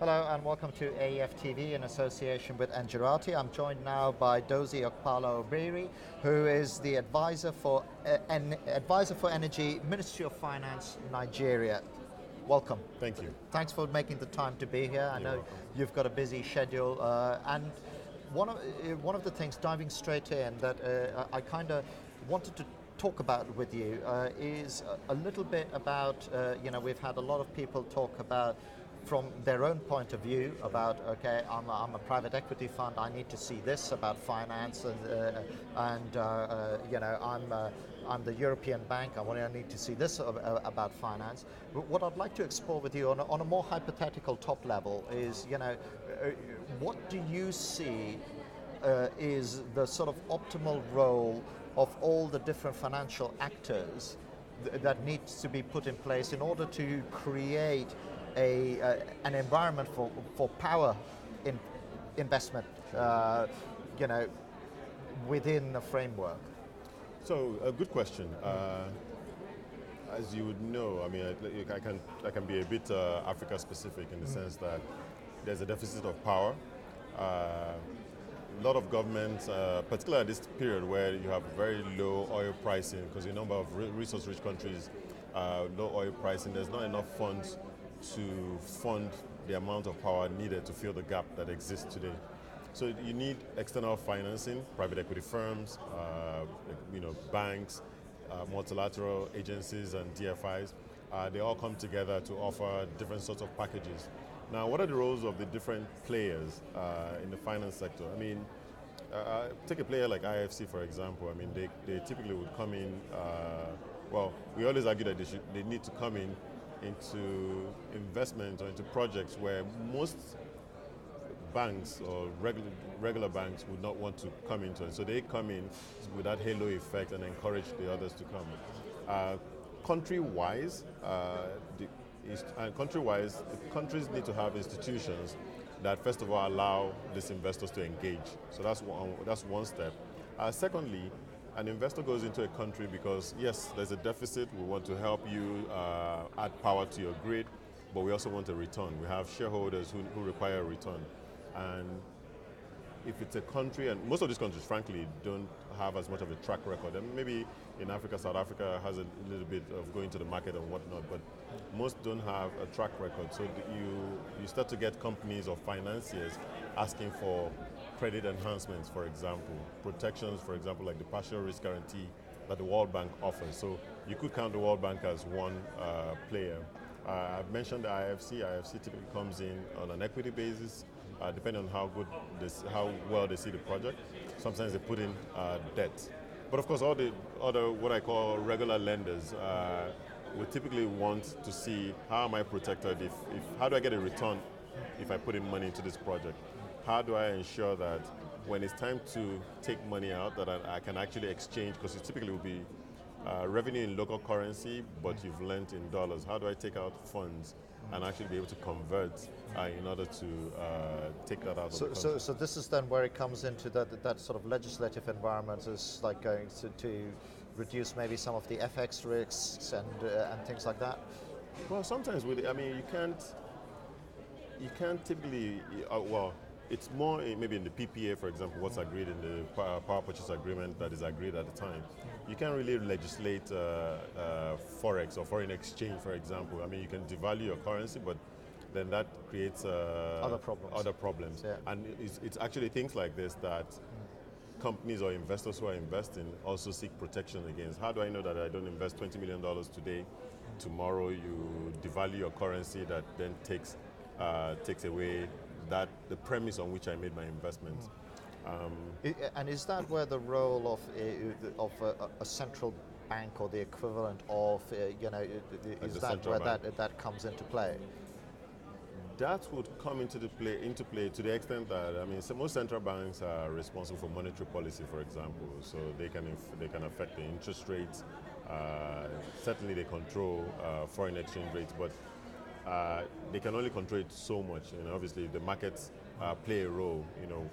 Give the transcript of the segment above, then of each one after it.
Hello and welcome to AEF TV in association with Engerati. I'm joined now by Dozie Okpalaobieri, who is the advisor for energy, Ministry of Finance, Nigeria. Welcome. Thank you. Thanks for making the time to be here. I You're know welcome. you've got a busy schedule, and one of the things, diving straight in, that I kind of wanted to talk about with you is a little bit about we've had a lot of people talk about from their own point of view about, okay, I'm a private equity fund, I need to see this about finance, I'm the European bank, I need to see this about finance. But what I'd like to explore with you on a more hypothetical top level is, what do you see is the sort of optimal role of all the different financial actors that needs to be put in place in order to create an environment for power investment, within a framework? So, a good question. As you would know, I mean, I can be a bit Africa specific in the sense that there's a deficit of power. A lot of governments, particularly at this period where you have very low oil pricing, because a number of resource-rich countries, low oil pricing, there's not enough funds to fund the amount of power needed to fill the gap that exists today. So you need external financing, private equity firms, banks, multilateral agencies, and DFIs. They all come together to offer different sorts of packages. Now, what are the roles of the different players in the finance sector? I mean, take a player like IFC, for example. I mean, they typically would come in, we always argue that they need to come in into investments or into projects where most banks or regular banks would not want to come into it. So they come in with that halo effect and encourage the others to come. Country-wise, countries need to have institutions that first of all allow these investors to engage. So that's one step. Secondly, an investor goes into a country because, yes, there's a deficit, we want to help you add power to your grid, but we also want a return. We have shareholders who require a return. And if it's a country, and most of these countries, frankly, don't have as much of a track record. And maybe in Africa, South Africa has a little bit of going to the market and whatnot, but most don't have a track record. So you start to get companies or financiers asking for credit enhancements, for example, protections, for example, like the partial risk guarantee that the World Bank offers. So you could count the World Bank as one player. I've mentioned the IFC. IFC typically comes in on an equity basis, depending on how well they see the project. Sometimes they put in debt. But of course, all the other, what I call regular lenders, would typically want to see, how am I protected, how do I get a return if I put in money into this project? How do I ensure that when it's time to take money out, that I can actually exchange, because it typically will be revenue in local currency, but you've lent in dollars. How do I take out funds and actually be able to convert in order to take that out of the country? So this is then where it comes into that sort of legislative environment, is like going to reduce maybe some of the FX risks and things like that? Well, sometimes you can't typically, it's more maybe in the PPA, for example, what's agreed in the power purchase agreement that is agreed at the time. You can't really legislate forex or foreign exchange, for example. I mean, you can devalue your currency, but then that creates other problems. Yeah. And it's actually things like this that companies or investors who are investing also seek protection against. How do I know that I don't invest $20 million today? Tomorrow you devalue your currency, that then takes away the premise on which I made my investment. And is that where the role of a central bank or the equivalent of, is that where that comes into play? That would come into play to the extent that, most central banks are responsible for monetary policy, for example. So they can affect the interest rates. Certainly, they control foreign exchange rates, but they can only control it so much. Obviously, the markets play a role.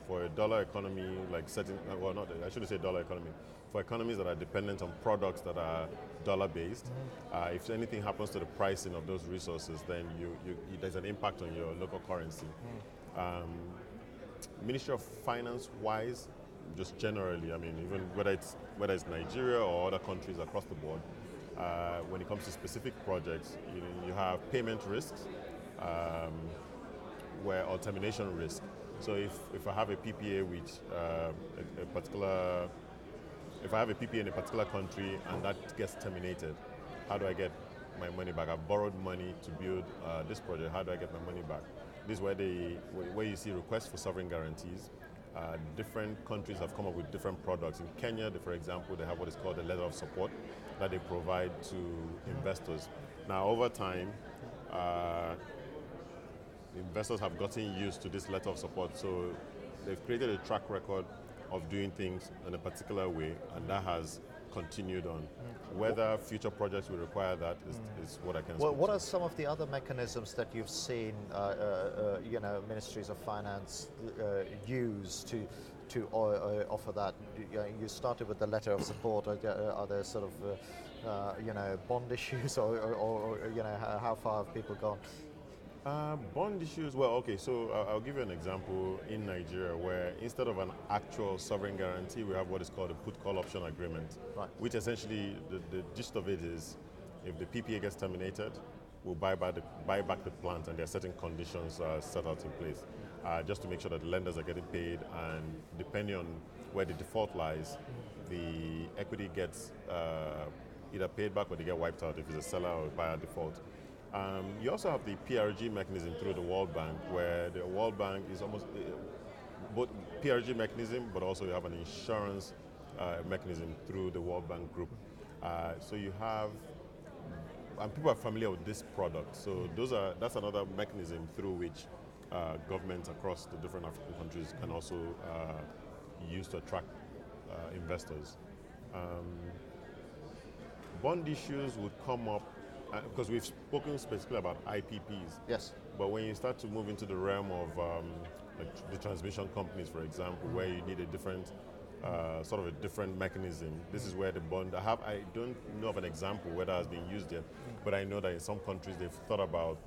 For a dollar economy, like I shouldn't say dollar economy. for economies that are dependent on products that are dollar-based, if anything happens to the pricing of those resources, then there's an impact on your local currency. Ministry of Finance-wise, just generally, I mean, even whether it's Nigeria or other countries across the board, when it comes to specific projects, you have payment risks, or termination risk. So if I have a PPA with if I have a PPA in a particular country and that gets terminated, how do I get my money back? I've borrowed money to build this project. How do I get my money back? This is where you see requests for sovereign guarantees. Different countries have come up with different products. In Kenya, for example, they have what is called a letter of support that they provide to investors. Now, over time, investors have gotten used to this letter of support, so they've created a track record of doing things in a particular way, and that has continued on. Whether future projects will require that is what I can say. What are some of the other mechanisms that you've seen, ministries of finance use to offer that? You started with the letter of support. Are there sort of bond issues, or how far have people gone? Bond issues, well, okay, so I'll give you an example in Nigeria where instead of an actual sovereign guarantee, we have what is called a put-call option agreement, right, which essentially, the gist of it is, if the PPA gets terminated, we'll buy back the plant, and there are certain conditions set out in place, just to make sure that the lenders are getting paid, and depending on where the default lies, the equity gets either paid back or they get wiped out if it's a seller or a buyer default. You also have the PRG mechanism through the World Bank, where the World Bank is almost both PRG mechanism, but also you have an insurance mechanism through the World Bank group. So you have, and people are familiar with this product. So that's another mechanism through which governments across the different African countries can also use to attract investors. Bond issues would come up because we've spoken specifically about IPPs. Yes. But when you start to move into the realm of like the transmission companies, for example, where you need a different, sort of a different mechanism, this is where the bond, I don't know of an example where that has been used yet, but I know that in some countries they've thought about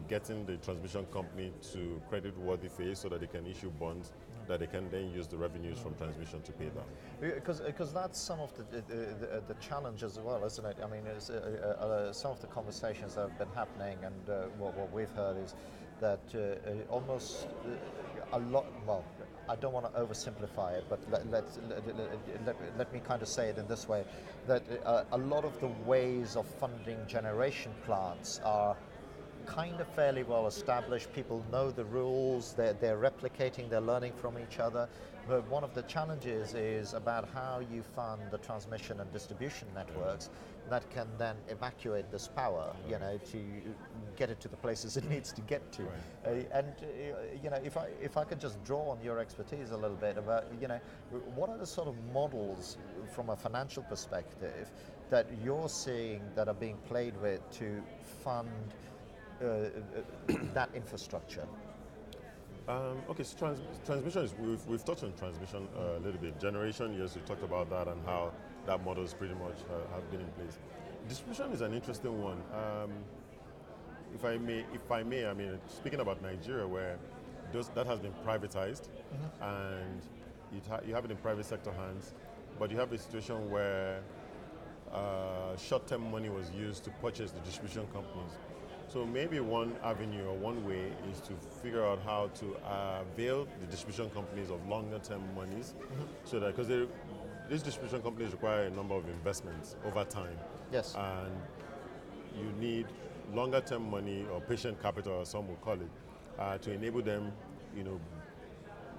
getting the transmission company to credit-worthy phase so that they can issue bonds that they can then use the revenues from transmission to pay that. Because that's some of the challenge as well, isn't it? I mean, some of the conversations that have been happening, and what we've heard is that almost a lot. Well, I don't want to oversimplify it, but let me kind of say it in this way: that a lot of the ways of funding generation plants are kind of fairly well established. People know the rules, they're replicating, they're learning from each other. But one of the challenges is about how you fund the transmission and distribution networks that can then evacuate this power, to get it to the places it needs to get to. Right. If I could just draw on your expertise a little bit about, what are the sort of models from a financial perspective that you're seeing that are being played with to fund that infrastructure? Okay, so transmission is, we've touched on transmission a little bit. Generation, yes, we talked about that and how that model is pretty much have been in place. Distribution is an interesting one. If I may, I mean, speaking about Nigeria, where that has been privatized, and you have it in private sector hands, but you have a situation where short-term money was used to purchase the distribution companies. So maybe one avenue or one way is to figure out how to avail the distribution companies of longer-term monies, so that, because these distribution companies require a number of investments over time. Yes. And you need longer-term money, or patient capital, as some will call it, to enable them,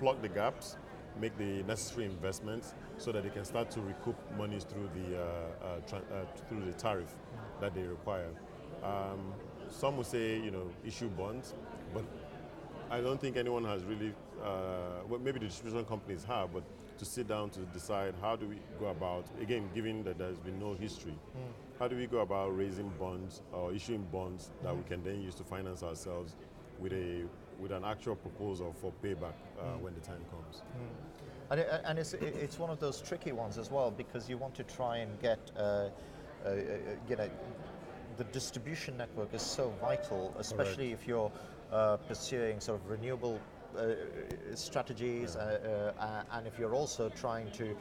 plug the gaps, make the necessary investments, so that they can start to recoup monies through the tariff that they require. Some will say, issue bonds, but I don't think anyone has really, well, maybe the distribution companies have, but to sit down to decide how do we go about, again, given that there's been no history, how do we go about raising bonds or issuing bonds that we can then use to finance ourselves with an actual proposal for payback when the time comes. And it's one of those tricky ones as well, because you want to try and get, you know, the distribution network is so vital, especially if you're pursuing sort of renewable strategies, and if you're also trying to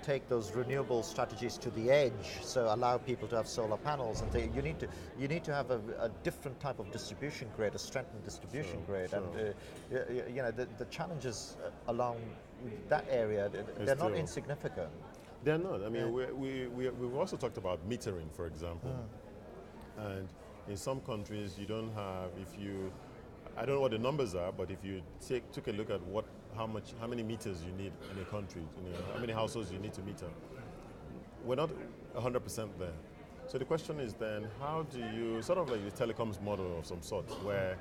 take those renewable strategies to the edge, so allow people to have solar panels and you need to have a different type of distribution grid, a strengthened distribution grid, and you know the challenges along that area, they're not insignificant. They're not. I mean, we've also talked about metering, for example, and in some countries you don't have. I don't know what the numbers are, but if you took a look at how many meters you need in a country, you know, how many households you need to meter, we're not 100% there. So the question is then, how do you, sort of like the telecoms model of some sort, where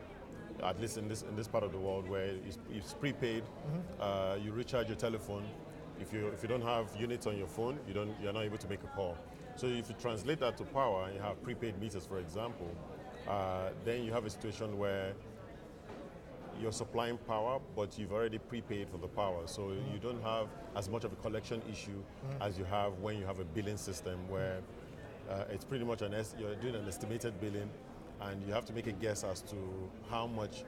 at least in this part of the world, where it's prepaid, you recharge your telephone. If you don't have units on your phone, you're not able to make a call. So if you translate that to power, and you have prepaid meters, for example, then you have a situation where you're supplying power, but you've already prepaid for the power. So you don't have as much of a collection issue as you have when you have a billing system where it's pretty much you're doing an estimated billing, and you have to make a guess as to how much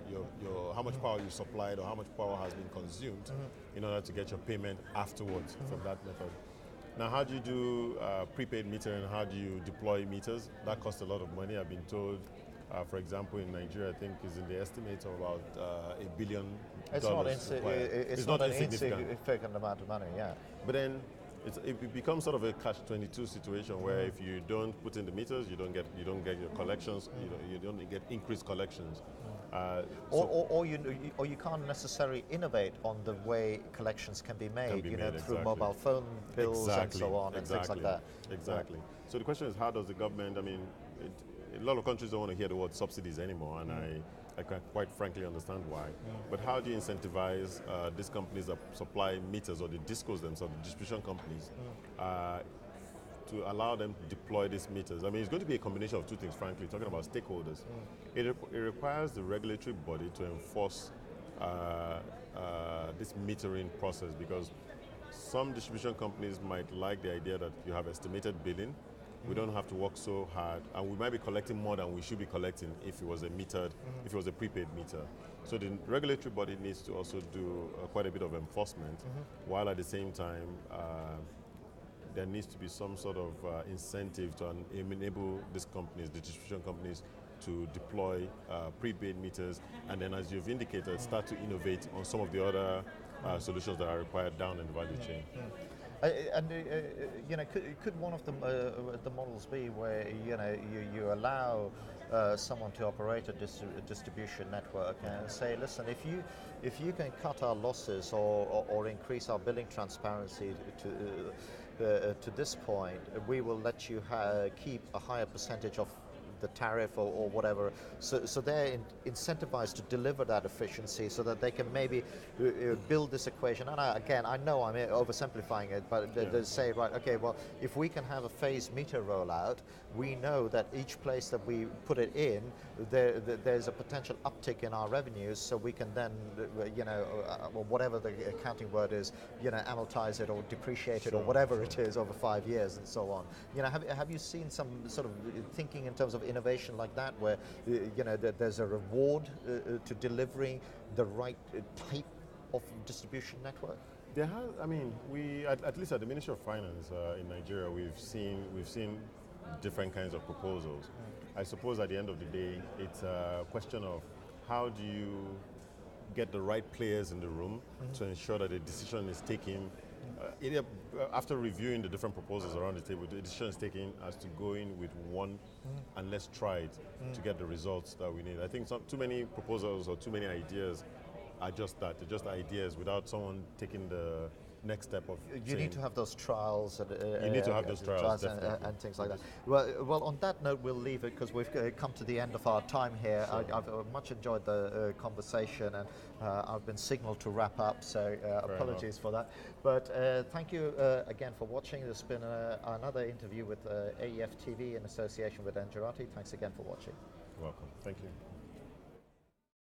how much power you supplied or how much power has been consumed in order to get your payment afterwards from that method. Now, how do you do prepaid metering? How do you deploy meters? That costs a lot of money. I've been told, for example, in Nigeria, I think is in the estimate of about $1 billion. It's not an insignificant amount of money, yeah. But then it becomes sort of a catch-22 situation where if you don't put in the meters, you don't get your collections. You don't get increased collections. Or you can't necessarily innovate on the way collections can be made, through mobile phone bills and so on and things like that. Exactly. So the question is, how does the government? I mean, a lot of countries don't want to hear the word subsidies anymore, and I can quite frankly understand why. But how do you incentivize these companies that supply meters, or the discos themselves, the distribution companies, to allow them to deploy these meters? I mean, it's going to be a combination of two things, frankly, talking about stakeholders. It requires the regulatory body to enforce this metering process, because some distribution companies might like the idea that you have estimated billing. We don't have to work so hard, and we might be collecting more than we should be collecting if it was a if it was a prepaid meter. So the regulatory body needs to also do quite a bit of enforcement, while at the same time there needs to be some sort of incentive to enable these companies, the distribution companies, to deploy prepaid meters, and then, as you've indicated, start to innovate on some of the other solutions that are required down in the value chain. And could one of the models be where you allow someone to operate a distribution network and say, listen, if you can cut our losses or increase our billing transparency to this point, we will let you keep a higher percentage of the tariff or whatever, so they're incentivized to deliver that efficiency, so that they can maybe build this equation. And I know I'm oversimplifying it, but they say, right, okay, well, if we can have a phased meter rollout, we know that each place that we put it in, there's a potential uptick in our revenues, so we can then, or whatever the accounting word is, amortize it or depreciate it or whatever it is over 5 years and so on. Have you seen some sort of thinking in terms of innovation like that, where there's a reward to delivering the right type of distribution network? There has. I mean, we at least at the Ministry of Finance in Nigeria, we've seen different kinds of proposals. I suppose at the end of the day, it's a question of how do you get the right players in the room to ensure that a decision is taken. After reviewing the different proposals around the table, the decision is taken as to go in with one and let's try it to get the results that we need. I think too many proposals or too many ideas are just that. They're just ideas without someone taking the next step of you need to have those trials and you need to have those trials and things like that. Well, on that note, we'll leave it because we've come to the end of our time here. Sure. I've much enjoyed the conversation, and I've been signaled to wrap up, so apologies for that. But thank you again for watching. There's been another interview with AEF TV in association with Engerati. Thanks again for watching. Welcome. Thank you.